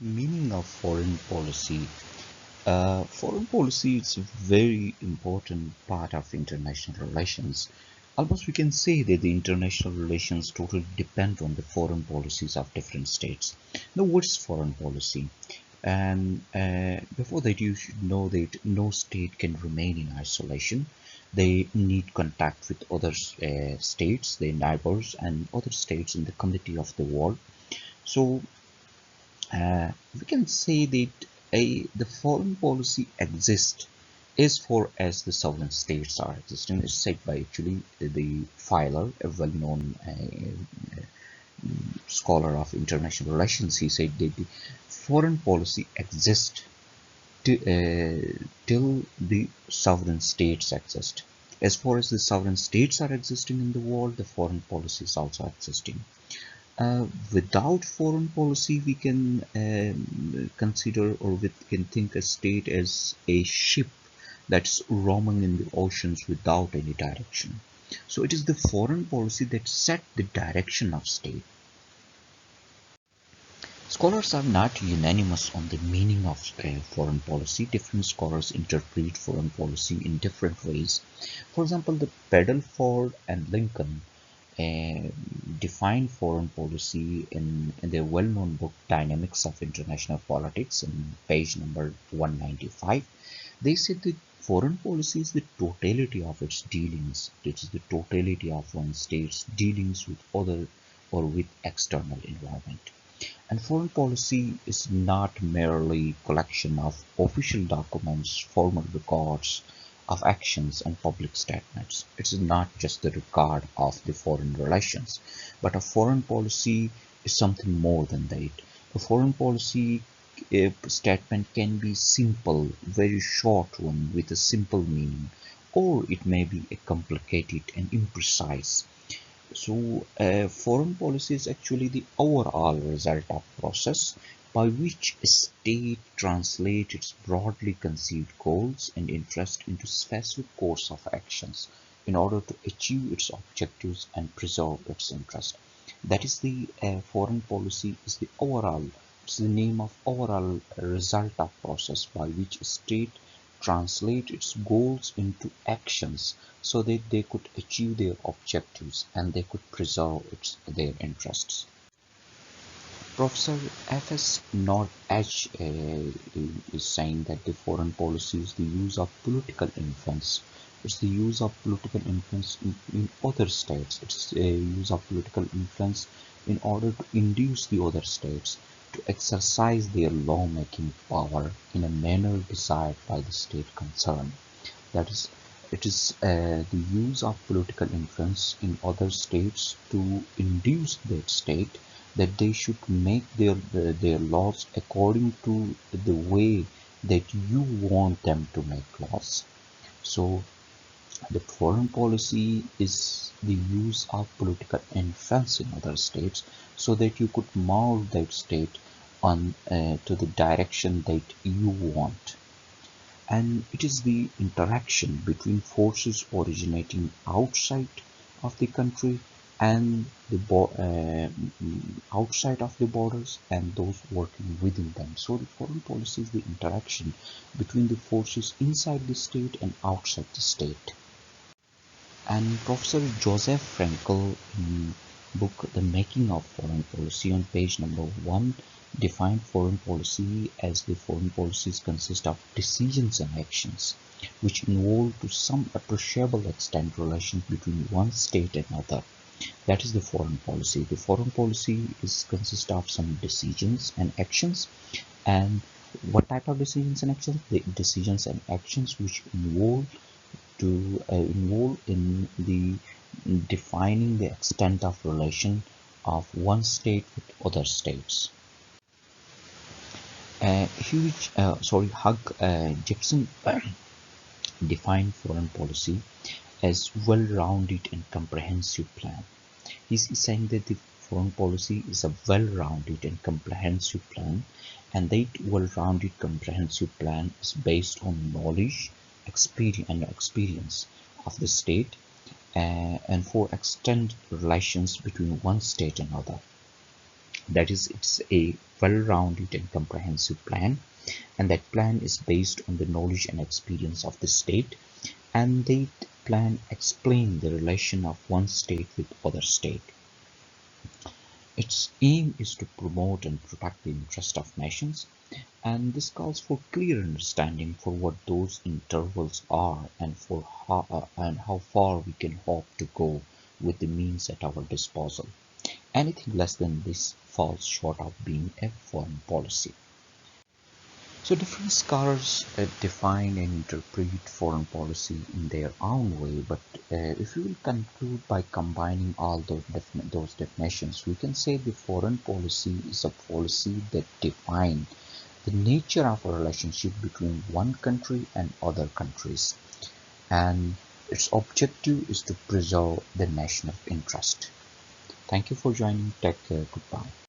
Meaning of foreign policy. Foreign policy is a very important part of international relations. Almost we can say that the international relations totally depend on the foreign policies of different states. Now, what's foreign policy? And before that, you should know that no state can remain in isolation. They need contact with other states, their neighbors, and other states in the community of the world. So we can say that the foreign policy exists as far as the sovereign states are existing. It's said by actually the Filer, a well-known scholar of international relations. He said that the foreign policy exists till the sovereign states exist. As far as the sovereign states are existing in the world, the foreign policy is also existing. Without foreign policy, we can consider or we can think a state as a ship that's roaming in the oceans without any direction. So it is the foreign policy that set the direction of state. Scholars are not unanimous on the meaning of foreign policy. Different scholars interpret foreign policy in different ways. For example, the Padelford and Lincoln uh, define foreign policy in their well-known book Dynamics of International Politics in page number 195. They said that foreign policy is the totality of its dealings. It is the totality of one state's dealings with other or with external environment. And foreign policy is not merely collection of official documents, formal records of actions and public statements. It is not just the record of the foreign relations, but a foreign policy is something more than that. A foreign policy statement can be simple, very short one with a simple meaning, or it may be a complicated and imprecise. So, foreign policy is actually the overall result of process by which a state translates its broadly conceived goals and interests into specific course of actions in order to achieve its objectives and preserve its interest. That is the foreign policy is the overall, it's the name of overall result of process by which a state translate its goals into actions so that they could achieve their objectives and they could preserve their interests. Professor F.S. North H. Is saying that the foreign policy is the use of political influence. It's the use of political influence in other states. It's a use of political influence in order to induce the other states to exercise their lawmaking power in a manner desired by the state concerned. That is, it is the use of political influence in other states to induce that state that they should make their laws according to the way that you want them to make laws. So the foreign policy is the use of political influence in other states so that you could mold that state on to the direction that you want. And it is the interaction between forces originating outside of the country and the outside of the borders and those working within them. So the foreign policy is the interaction between the forces inside the state and outside the state. And Professor Joseph Frankel in book The Making of Foreign Policy on page number 1 defined foreign policy as the foreign policies consist of decisions and actions which involve to some appreciable extent relations between one state and another. That is the foreign policy. The foreign policy is consist of some decisions and actions. And what type of decisions and actions? The decisions and actions which involve in the defining the extent of relation of one state with other states. Hugh Jackson defined foreign policy as well-rounded and comprehensive plan. He's saying that the foreign policy is a well-rounded and comprehensive plan, and that well-rounded comprehensive plan is based on knowledge, experience of the state, and for extend relations between one state and another. That is, it's a well-rounded and comprehensive plan, and that plan is based on the knowledge and experience of the state, and that plan explains the relation of one state with other state. Its aim is to promote and protect the interest of nations, and this calls for clear understanding for what those intervals are and for how far we can hope to go with the means at our disposal. Anything less than this falls short of being a foreign policy. So different scholars define and interpret foreign policy in their own way, but if we will conclude by combining all those definitions, we can say the foreign policy is a policy that defines the nature of a relationship between one country and other countries, and its objective is to preserve the national interest. Thank you for joining. Take care. Goodbye.